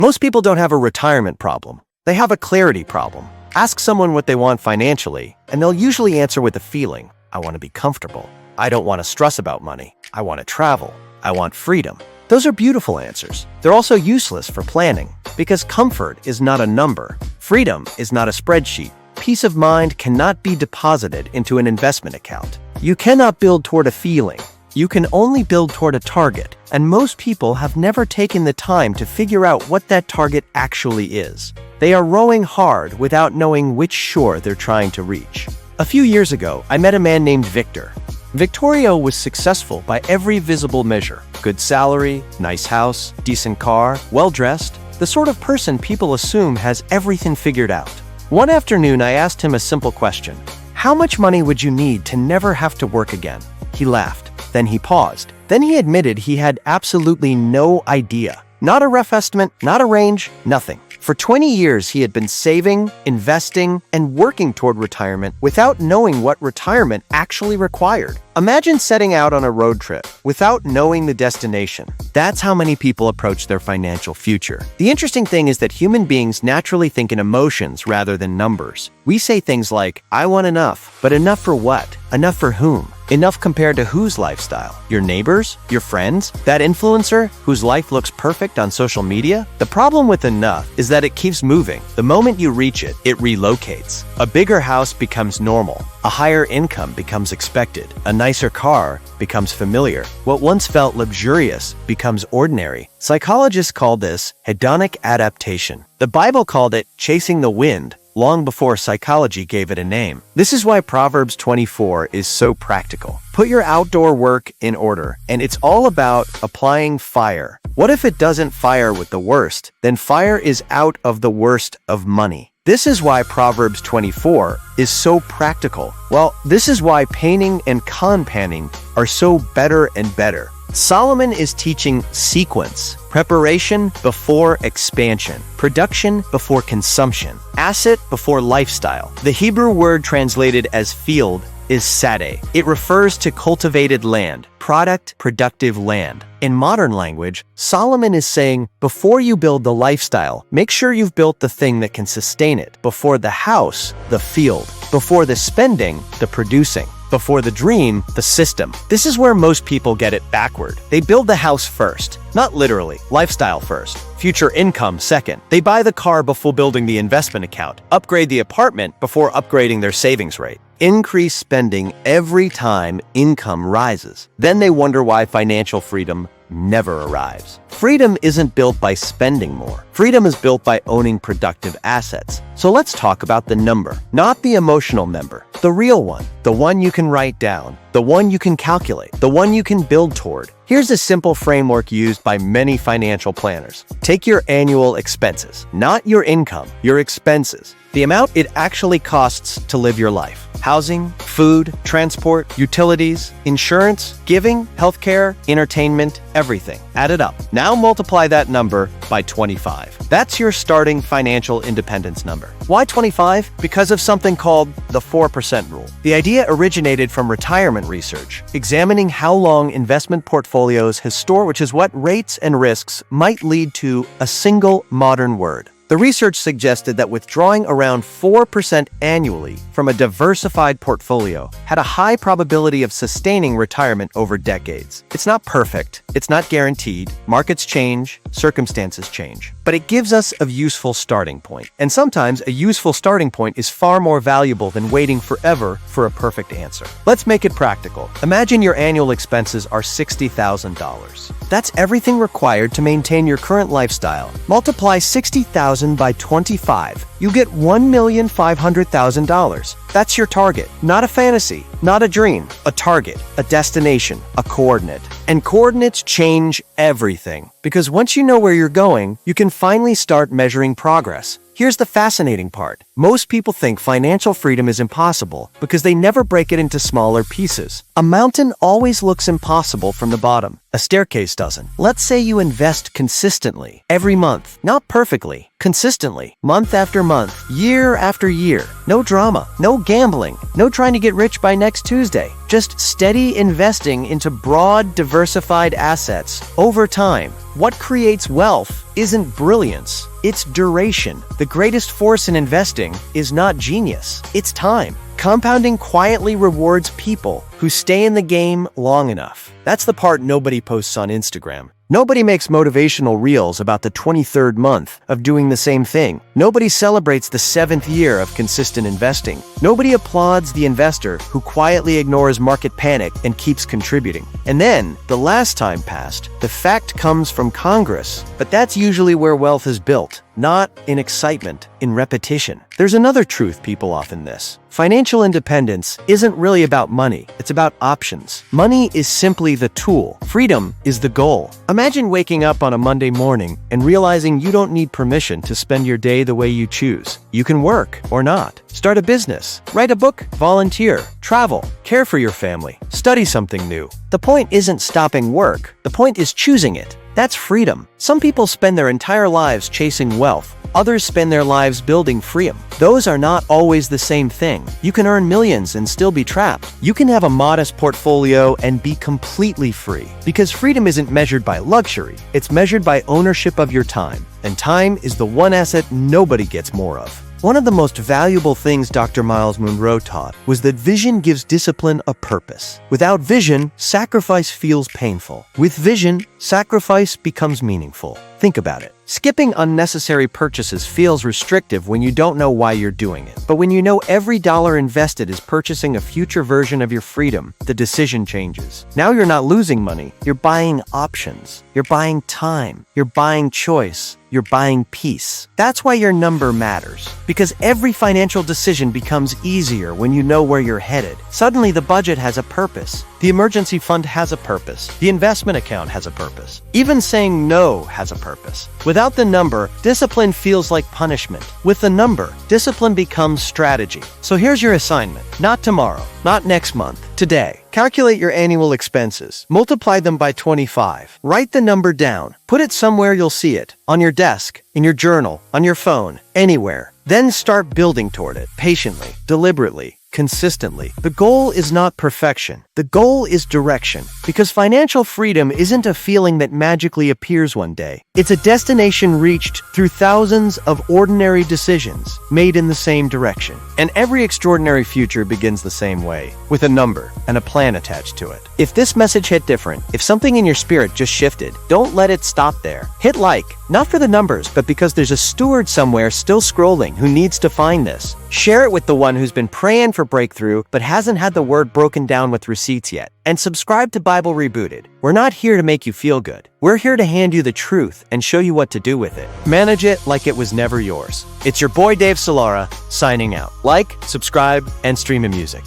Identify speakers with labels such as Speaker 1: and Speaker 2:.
Speaker 1: Most people don't have a retirement problem. They have a clarity problem. Ask someone what they want financially, and they'll usually answer with a feeling. I want to be comfortable. I don't want to stress about money. I want to travel. I want freedom. Those are beautiful answers. They're also useless for planning, because comfort is not a number. Freedom is not a spreadsheet. Peace of mind cannot be deposited into an investment account. You cannot build toward a feeling. You can only build toward a target, and most people have never taken the time to figure out what that target actually is. They are rowing hard without knowing which shore they're trying to reach. A few years ago, I met a man named Victor. Victorio was successful by every visible measure. Good salary, nice house, decent car, well-dressed, the sort of person people assume has everything figured out. One afternoon, I asked him a simple question. How much money would you need to never have to work again? He laughed. Then he paused. Then he admitted he had absolutely no idea. Not a rough estimate, not a range, nothing. For 20 years, he had been saving, investing, and working toward retirement without knowing what retirement actually required. Imagine setting out on a road trip without knowing the destination. That's how many people approach their financial future. The interesting thing is that human beings naturally think in emotions rather than numbers. We say things like, I want enough, but enough for what? Enough for whom? Enough compared to whose lifestyle? Your neighbors? Your friends? That influencer whose life looks perfect on social media? The problem with enough is that it keeps moving. The moment you reach it, it relocates. A bigger house becomes normal. A higher income becomes expected. A nicer car becomes familiar. What once felt luxurious becomes ordinary. Psychologists call this hedonic adaptation. The Bible called it chasing the wind, long before psychology gave it a name. This is why Proverbs 24 is so practical. Put your outdoor work in order, and it's all about applying fire. What if it doesn't fire with the worst? Then fire is out of the worst of money. This is why Proverbs 24 is so practical. Well, this is why painting and con-panning are so better and better. Solomon is teaching sequence, preparation before expansion, production before consumption, asset before lifestyle. The Hebrew word translated as field is sadeh. It refers to cultivated land, productive land. In modern language, Solomon is saying, before you build the lifestyle, make sure you've built the thing that can sustain it. Before the house, the field. Before the spending, the producing. Before the dream, the system. This is where most people get it backward. They build the house first. Not literally, lifestyle first. Future income second. They buy the car before building the investment account. Upgrade the apartment before upgrading their savings rate. Increase spending every time income rises. Then they wonder why financial freedom never arrives. Freedom isn't built by spending more. Freedom is built by owning productive assets. So let's talk about the number, not the emotional number, the real one, the one you can write down, the one you can calculate, the one you can build toward. Here's a simple framework used by many financial planners. Take your annual expenses, not your income, your expenses. The amount it actually costs to live your life. Housing, food, transport, utilities, insurance, giving, healthcare, entertainment, everything. Add it up. Now multiply that number by 25. That's your starting financial independence number. Why 25? Because of something called the 4% rule. The idea originated from retirement research, examining how long investment portfolios historically, which is what rates and risks might lead to a single modern word. The research suggested that withdrawing around 4% annually from a diversified portfolio had a high probability of sustaining retirement over decades. It's not perfect, it's not guaranteed, markets change, circumstances change, but it gives us a useful starting point. And sometimes a useful starting point is far more valuable than waiting forever for a perfect answer. Let's make it practical. Imagine your annual expenses are $60,000. That's everything required to maintain your current lifestyle. Multiply $60,000 by 25. You get $1,500,000. That's your target. Not a fantasy, not a dream, a target, a destination, a coordinate. And coordinates change everything. Because once you know where you're going, you can finally start measuring progress. Here's the fascinating part. Most people think financial freedom is impossible because they never break it into smaller pieces. A mountain always looks impossible from the bottom. A staircase doesn't. Let's say you invest consistently, every month, not perfectly, consistently, month after month, year after year. No drama, no gambling, no trying to get rich by next Tuesday. Just steady investing into broad, diversified assets over time. What creates wealth isn't brilliance, it's duration. The greatest force in investing is not genius, it's time. Compounding quietly rewards people who stay in the game long enough. That's the part nobody posts on Instagram. Nobody makes motivational reels about the 23rd month of doing the same thing. Nobody celebrates the 7th year of consistent investing. Nobody applauds the investor who quietly ignores market panic and keeps contributing. And then, the last time passed, the fact comes from Congress. But that's usually where wealth is built, not in excitement, in repetition. There's another truth people often miss. Financial independence isn't really about money, it's about options. Money is simply the tool. Freedom is the goal. Imagine waking up on a Monday morning and realizing you don't need permission to spend your day the way you choose. You can work or not. Start a business, write a book, volunteer, travel, care for your family, study something new. The point isn't stopping work, the point is choosing it. That's freedom. Some people spend their entire lives chasing wealth. Others spend their lives building freedom. Those are not always the same thing. You can earn millions and still be trapped. You can have a modest portfolio and be completely free. Because freedom isn't measured by luxury, it's measured by ownership of your time. And time is the one asset nobody gets more of. One of the most valuable things Dr. Myles Munroe taught was that vision gives discipline a purpose. Without vision, sacrifice feels painful. With vision, sacrifice becomes meaningful. Think about it. Skipping unnecessary purchases feels restrictive when you don't know why you're doing it. But when you know every dollar invested is purchasing a future version of your freedom, the decision changes. Now you're not losing money, you're buying options. You're buying time. You're buying choice. You're buying peace. That's why your number matters. Because every financial decision becomes easier when you know where you're headed. Suddenly the budget has a purpose. The emergency fund has a purpose. The investment account has a purpose. Even saying no has a purpose. Without the number, discipline feels like punishment. With the number, discipline becomes strategy. So here's your assignment. Not tomorrow, not next month, today. Calculate your annual expenses. Multiply them by 25. Write the number down. Put it somewhere you'll see it. On your desk, in your journal, on your phone, anywhere. Then start building toward it, patiently, deliberately, consistently. The goal is not perfection. The goal is direction. Because financial freedom isn't a feeling that magically appears one day. It's a destination reached through thousands of ordinary decisions made in the same direction. And every extraordinary future begins the same way, with a number and a plan attached to it. If this message hit different, if something in your spirit just shifted, don't let it stop there. Hit like, not for the numbers, but because there's a steward somewhere still scrolling who needs to find this. Share it with the one who's been praying for breakthrough, but hasn't had the word broken down with receipts yet. And subscribe to Bible Rebooted. We're not here to make you feel good. We're here to hand you the truth and show you what to do with it. Manage it like it was never yours. It's your boy Dave Solara, signing out. Like, subscribe, and stream music.